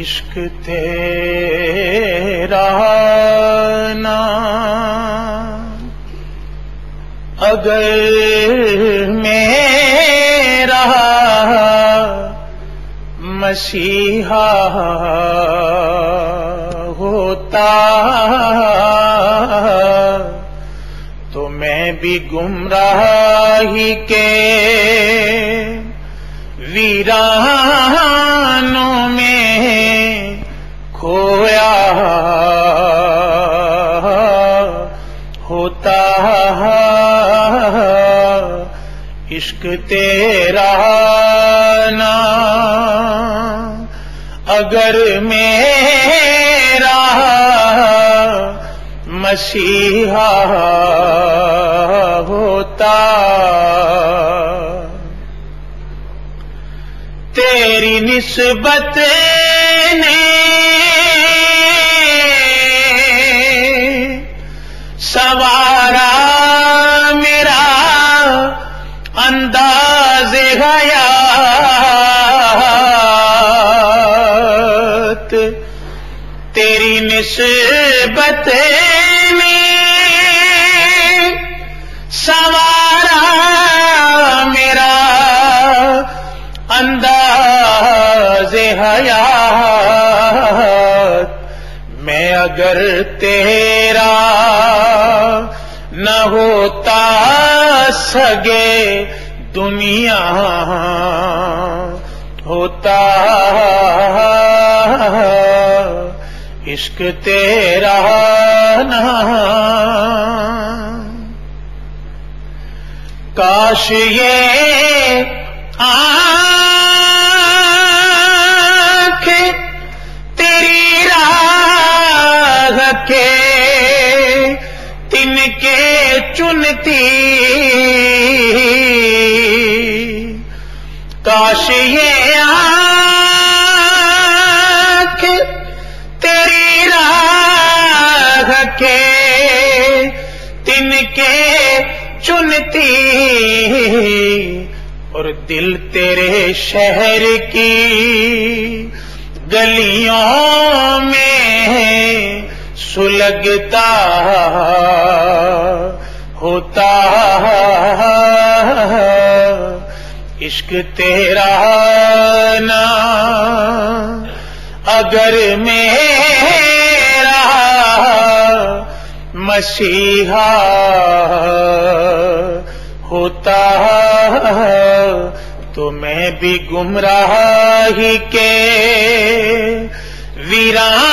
عشق تیرا نام اگر میرا مسیحا ہوتا تو میں بھی گمراہی کے ویرانوں میں کھویا ہوتا. عشق تیرا نام اگر میرا مسیحا ہوتا تیری نسبت نے سوارا میرا انداز حیات. تیری نسبت نے سوارا میرا انداز حیات. میں اگر تیرا نہ ہوتا سگے دنیا ہوتا. عشق تیرا نام کاش یہ آنکھ تیری راہ کے تن کے چنتی. کاش یہ آنکھ تیری راہ کے تن کے چنتی اور دل تیرے شہر کی گلیوں میں سلگتا ہوتا. عشق تیرا نام اگر میرا مسیحا ہوتا تو میں بھی گمراہی کے ویران